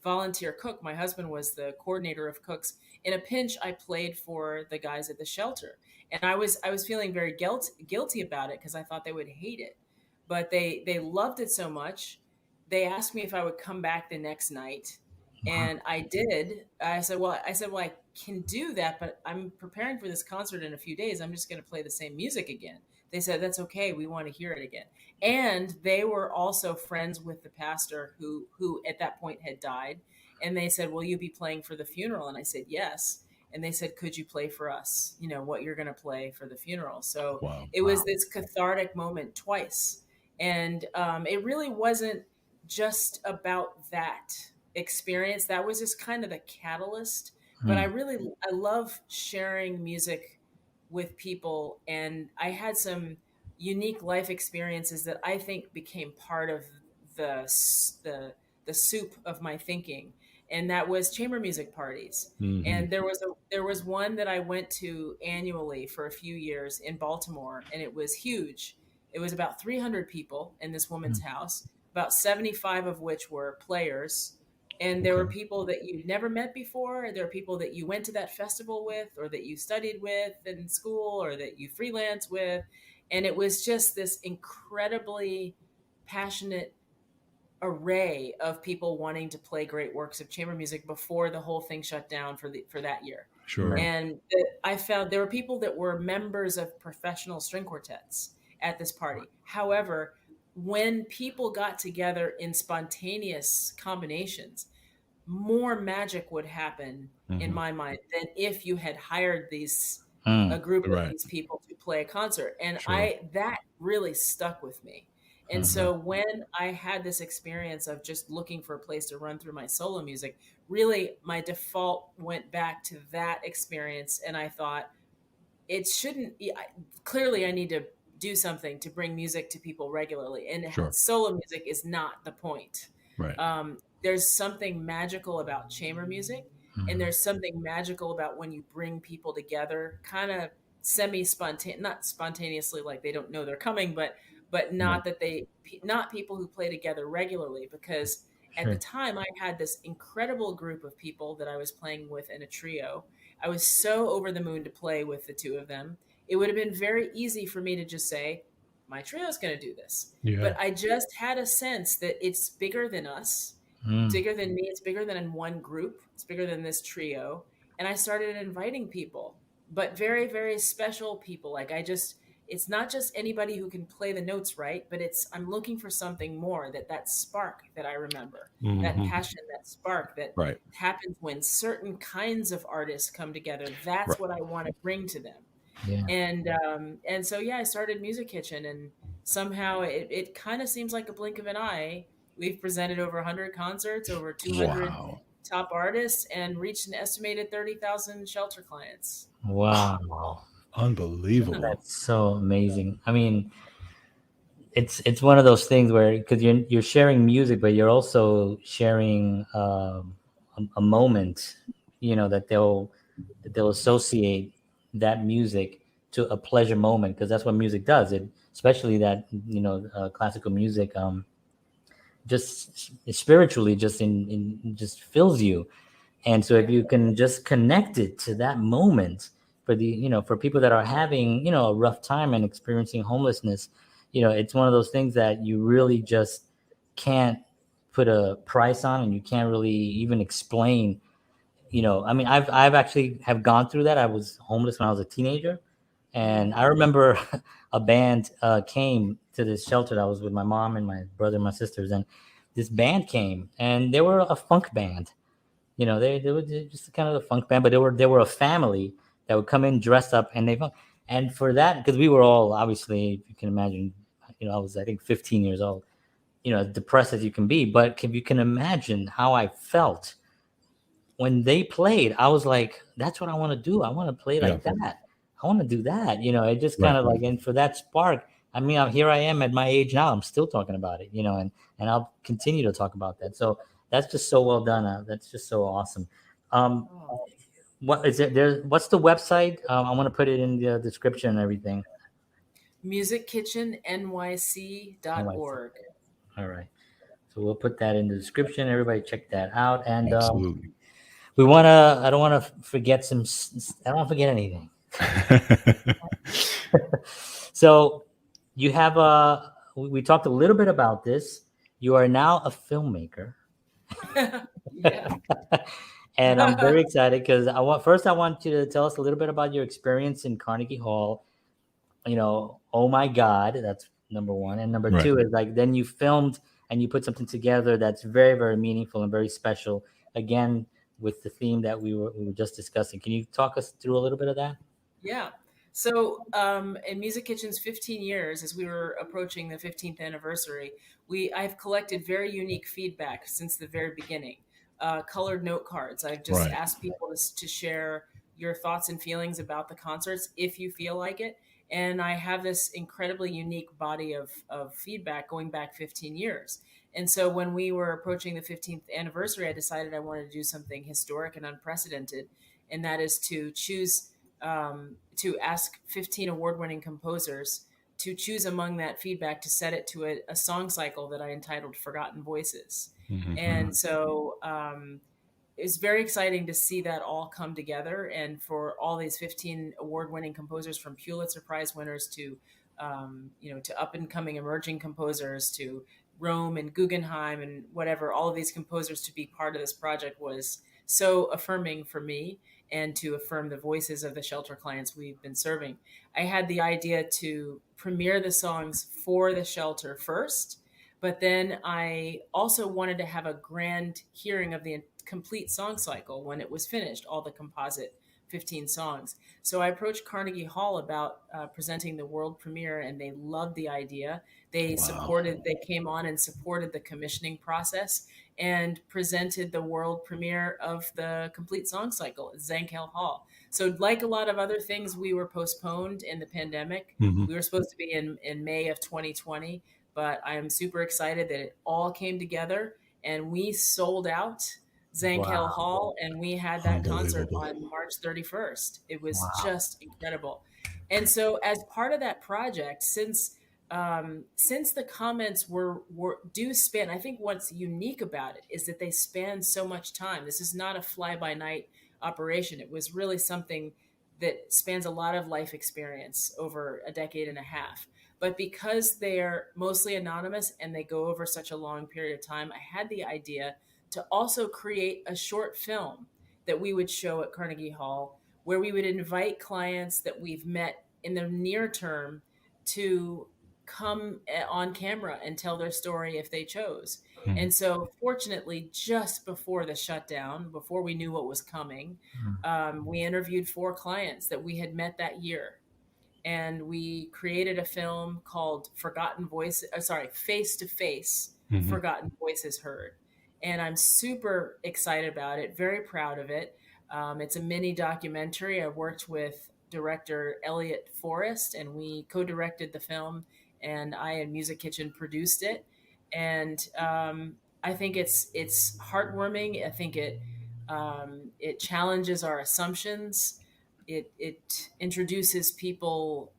volunteer cook, my husband was the coordinator of cooks. In a pinch, I played for the guys at the shelter, and I was feeling very guilty about it because I thought they would hate it, but they loved it so much. They asked me if I would come back the next night, wow, and I did. I said, well, I can do that, but I'm preparing for this concert in a few days. I'm just going to play the same music again. They said, that's okay. We want to hear it again. And they were also friends with the pastor who at that point had died. And they said, will you be playing for the funeral? And I said, yes. And they said, could you play for us? What you're going to play for the funeral. So Wow. it was wow. this cathartic moment twice. And it really wasn't just about that experience. That was just kind of the catalyst. But Hmm. I love sharing music with people. And I had some unique life experiences that I think became part of the the soup of my thinking, and that was chamber music parties. Hmm. And there was one that I went to annually for a few years in Baltimore, and it was huge. It was about 300 people in this woman's house, about 75 of which were players. And there were Okay. people that you'd never met before. There were people that you went to that festival with, or that you studied with in school, or that you freelance with. And it was just this incredibly passionate array of people wanting to play great works of chamber music before the whole thing shut down for that year. Sure. Right. And I found there were people that were members of professional string quartets at this party. However, when people got together in spontaneous combinations, more magic would happen in Hmm. my mind than if you had hired these Hmm. a group of Right. these people to play a concert. And Sure. I that really stuck with me. And Hmm. so when I had this experience of just looking for a place to run through my solo music, really my default went back to that experience, and I thought it shouldn't clearly I need to do something to bring music to people regularly, and Sure. solo music is not the point. Right. There's something magical about chamber music, and Hmm. there's something magical about when you bring people together kind of semi spontaneous, not spontaneously like they don't know they're coming, but Right. not that they not people who play together regularly, because at the Sure. time I had this incredible group of people that I was playing with in a trio. I was so over the moon to play with the two of them. It would have been very easy for me to just say, my trio is going to do this. Yeah. But I just had a sense that it's bigger than us, Hmm. bigger than me. It's bigger than in one group. It's bigger than this trio. And I started inviting people, but very, very special people. It's not just anybody who can play the notes right, but I'm looking for something more, that spark that I remember, that Hmm. passion, that spark that Right. happens when certain kinds of artists come together. That's Right. what I want to bring to them. Yeah. And so yeah, I started Music Kitchen, and somehow it kind of seems like a blink of an eye. We've presented over 100 concerts, over 200 Wow. top artists, and reached an estimated 30,000 shelter clients. Wow. Unbelievable. That's so amazing. I mean, it's one of those things where because you're sharing music, but you're also sharing a moment, that they'll associate that music to a pleasure moment because that's what music does. It especially that classical music just spiritually just in just fills you. And so if you can just connect it to that moment for for people that are having, a rough time and experiencing homelessness, it's one of those things that you really just can't put a price on, and you can't really even explain. I mean, I've actually have gone through that. I was homeless when I was a teenager, and I remember a band came to this shelter that I was with my mom and my brother and my sisters, and this band came, and they were a funk band. They were just kind of a funk band, but they were a family that would come in dressed up, and and for that, because we were all obviously, if you can imagine, I was, I think, 15 years old, as depressed as you can be. But if you can imagine how I felt when they played, I was like, that's what I want to do. I want to play Yeah. like that. I want to do that. It just kind Right. of like, and for that spark, I mean, here I am at my age now. I'm still talking about it, and I'll continue to talk about that. So that's just so well done. That's just so awesome. Um, Oh. what is it? What's the website? I want to put it in the description and everything. NYC. musickitchennyc.org. All right. So we'll put that in the description. Everybody check that out. And Absolutely. I don't want to forget I don't want to forget anything. So you have we talked a little bit about this. You are now a filmmaker. Yeah. And I'm very excited because I want you to tell us a little bit about your experience in Carnegie Hall. Oh my God, that's number one. And number Right. two is like, then you filmed and you put something together that's very, very meaningful and very special. Again, with the theme that we were just discussing. Can you talk us through a little bit of that? Yeah. So, in Music Kitchen's 15 years, as we were approaching the 15th anniversary, I've collected very unique feedback since the very beginning. Colored note cards. I've just Right. asked people to share your thoughts and feelings about the concerts if you feel like it. And I have this incredibly unique body of feedback going back 15 years. And so when we were approaching the 15th anniversary, I decided I wanted to do something historic and unprecedented, and that is to ask 15 award-winning composers to choose among that feedback to set it to a song cycle that I entitled Forgotten Voices. Mm-hmm. And so it's very exciting to see that all come together, and for all these 15 award-winning composers, from Pulitzer Prize winners to to up and coming emerging composers, to Rome and Guggenheim and whatever, all of these composers to be part of this project was so affirming for me, and to affirm the voices of the shelter clients we've been serving. I had the idea to premiere the songs for the shelter first, but then I also wanted to have a grand hearing of the complete song cycle when it was finished, all the composite 15 songs. So I approached Carnegie Hall about presenting the world premiere, and they loved the idea. Wow. They came on and supported the commissioning process and presented the world premiere of the complete song cycle at Zankel Hall. So, like a lot of other things, we were postponed in the pandemic. Mm-hmm. We were supposed to be in May of 2020, but I am super excited that it all came together and we sold out Zankel Wow. Hall, and we had that concert Unbelievable. on March 31st. It was Wow. just incredible. And so, as part of that project, since the comments do span, I think what's unique about it is that they span so much time. This is not a fly by night operation. It was really something that spans a lot of life experience over a decade and a half. But because they're mostly anonymous and they go over such a long period of time, I had the idea to also create a short film that we would show at Carnegie Hall, where we would invite clients that we've met in the near term to come on camera and tell their story if they chose. Mm-hmm. And so, fortunately, just before the shutdown, before we knew what was coming, we interviewed 4 clients that we had met that year. And we created a film called Face to Face, Hmm. forgotten voices heard. And I'm super excited about it, very proud of it. It's a mini documentary. I worked with director Elliot Forrest, and we co-directed the film, and I and Music Kitchen produced it. And I think it's heartwarming. I think it challenges our assumptions. It introduces people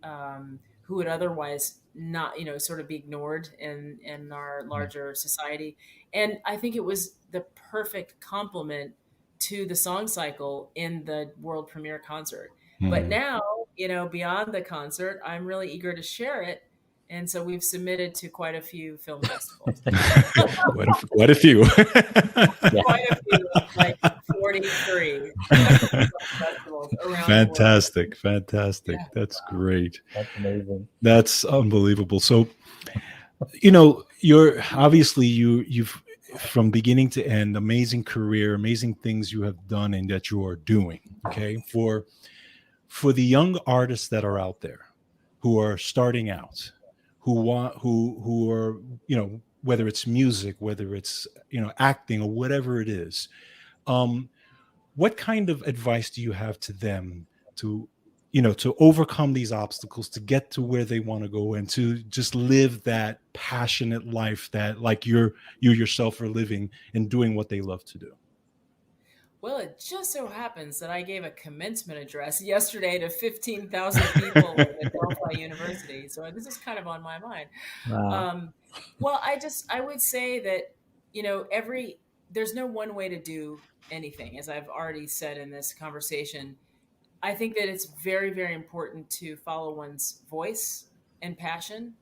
who would otherwise not, sort of be ignored in our Yeah. larger society. And I think it was the perfect complement to the song cycle in the world premiere concert. But Hmm. now, beyond the concert, I'm really eager to share it. And so we've submitted to quite a few film festivals. Quite a few. Yeah. Quite a few, like 43 film festivals around the world. Fantastic, fantastic. Yeah. That's great. That's amazing. That's unbelievable. So, you're obviously you've from beginning to end, amazing career, amazing things you have done and that you are doing. Okay, for the young artists that are out there who are starting out, who are, whether it's music, whether it's, acting or whatever it is, um what kind of advice do you have to them to, to overcome these obstacles, to get to where they want to go, and to just live that passionate life that, like, you yourself are living and doing what they love to do? Well, it just so happens that I gave a commencement address yesterday to 15,000 people at Delphi University. So this is kind of on my mind. Wow. Um, well, I would say that, there's no one way to do anything, as I've already said in this conversation. I think that it's very, very important to follow one's voice and passion.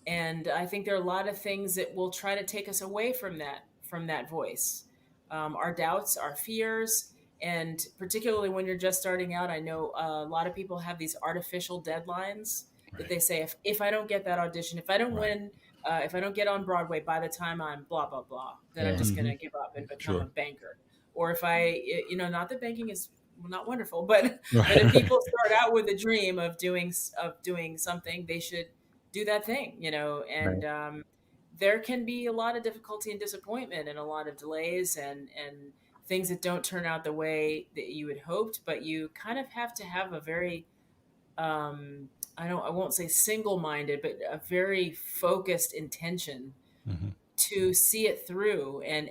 And I think there are a lot of things that will try to take us away from that voice. Our doubts, our fears, and particularly when you're just starting out, I know a lot of people have these artificial deadlines that Right, they say, if I don't get that audition, if I don't right. win, if I don't get on Broadway by the time I'm blah blah blah, then I'm Yeah. just going Hmm. to give up and become a Sure. banker. Or if I, not that banking is not wonderful, but if Right. people start out with a dream of doing something, they should do that thing, and Right. there can be a lot of difficulty and disappointment and a lot of delays and things that don't turn out the way that you had hoped, but you kind of have to have a very I won't say single-minded, but a very focused intention Hmm. to see it through, and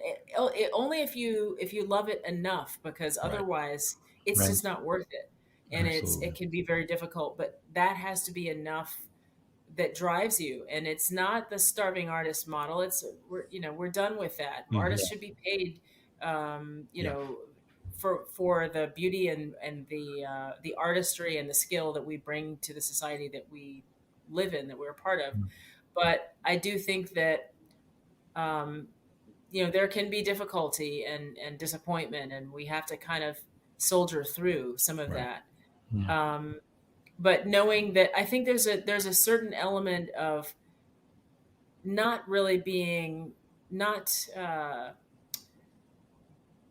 only if you love it enough, because Right. otherwise it's Right. just not worth it. And Absolutely. it can be very difficult, but that has to be enough that drives you. And it's not the starving artist model. We're done with that. Hmm. Artists Yeah. should be paid, Yeah. for the beauty and the artistry and the skill that we bring to the society that we live in, that we're a part of. But I do think that um, there can be difficulty and disappointment, and we have to kind of soldier through some of Right. that. Yeah. um, but knowing that, I think there's a certain element of not really being not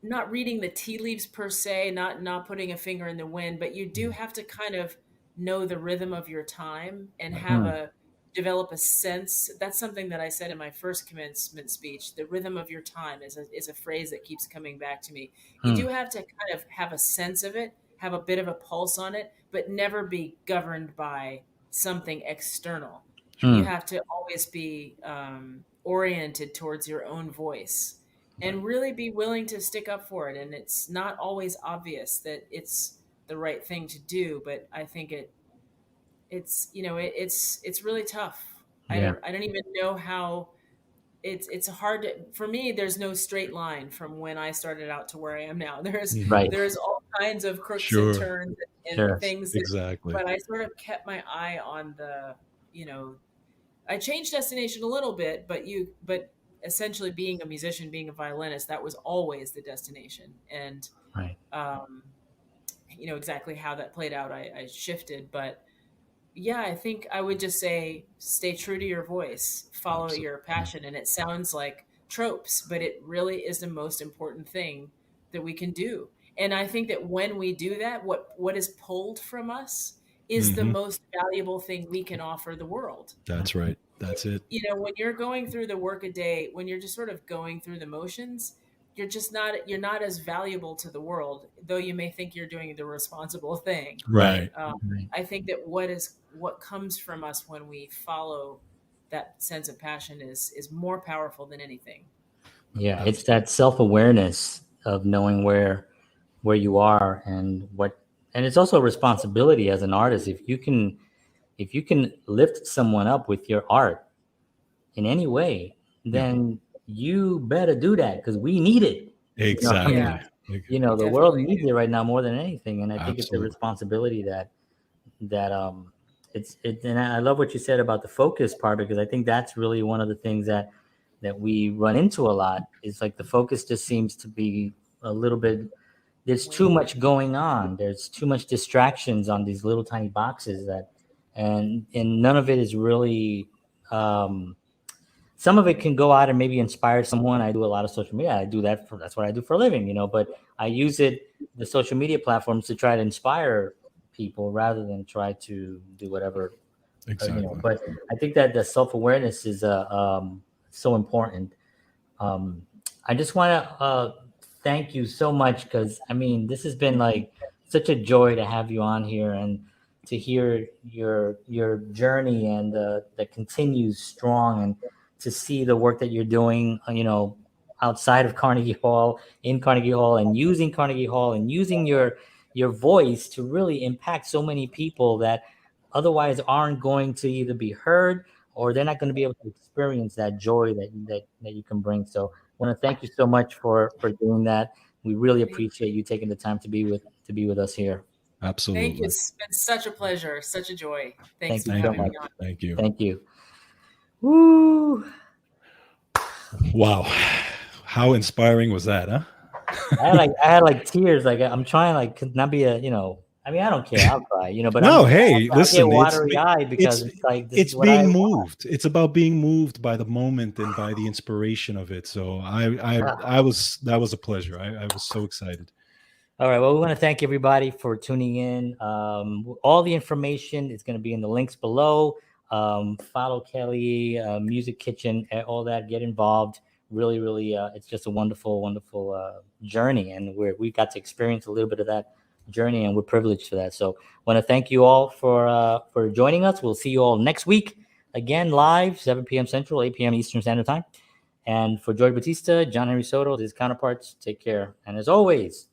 not reading the tea leaves per se, not putting a finger in the wind, but you do Mhm. have to kind of know the rhythm of your time and Right. have Hmm. a develop a sense. That's something that I said in my first commencement speech. The rhythm of your time is a phrase that keeps coming back to me. You Hmm. do have to kind of have a sense of it, have a bit of a pulse on it, but never be governed by something external. You Hmm. have to always be oriented towards your own voice Right. and really be willing to stick up for it. And it's not always obvious that it's the right thing to do, but I think it's really tough. I Yeah. don't I don't even know how. It's hard for me. There's no straight line from when I started out to where I am now. There's Hmm. Right. there's all kinds of crooks and Sure. turns and Sure. things that, Exactly. but I sort of kept my eye on you know I changed destination a little bit, but essentially being a musician, being a violinist, that was always the destination. And Right. um, exactly how that played out, I shifted. But yeah, I think I would just say stay true to your voice, follow your Absolutely. passion. And it sounds like tropes, but it really is the most important thing that we can do. And I think that when we do that, what is pulled from us is the most valuable thing we can offer the world. That's right. That's it. You know, when you're going through the work a day, when you're just sort of going through the motions, you're not as valuable to the world, though you may think you're doing the responsible thing. Right. I think that what comes from us when we follow that sense of passion is more powerful than anything. Yeah, it's that self-awareness of knowing where you are and it's also a responsibility as an artist. If you can lift someone up with your art in any way, then you better do that, because we need it. Exactly. The world needs it right now more than anything. And I think it's a responsibility that and I love what you said about the focus part, because I think that's really one of the things that we run into a lot, is like the focus just seems to be a little bit, there's too much going on. There's too much distractions on these little tiny boxes and none of it is really, some of it can go out and maybe inspire someone. I do a lot of social media. I do that's what I do for a living, but I use the social media platforms to try to inspire people rather than try to do whatever. Exactly. But I think that the self-awareness is so important. I just want to thank you so much, because this has been like such a joy to have you on here and to hear your journey and that continues strong, and to see the work that you're doing, outside of Carnegie Hall, in Carnegie Hall, and using Carnegie Hall and using your voice to really impact so many people that otherwise aren't going to either be heard or they're not going to be able to experience that joy that you can bring. So I want to thank you so much for doing that. We really appreciate you taking the time to be with us here. Absolutely. Thank you. It's been such a pleasure, such a joy. Thanks Thank for you so having much. me on. Thank you. Thank you. Woo! Wow, how inspiring was that, huh? I had like tears. Like, I'm trying, like, not be I don't care. I'll cry, but No, I listen, get watery eyed because it's like, this it's is what I being want. moved. It's about being moved by the moment and by the inspiration of it. So that was a pleasure. I was so excited. All right. Well, we want to thank everybody for tuning in. All the information is going to be in the links below. Follow Kelly, Music Kitchen, all that. Get involved. Really, really, it's just a wonderful, wonderful journey, and we got to experience a little bit of that journey, and we're privileged for that. So, I want to thank you all for joining us. We'll see you all next week again, live 7 p.m. Central, 8 p.m. Eastern Standard Time. And for Joy Batista, John Henry Soto, this is Counterparts. Take care, and as always,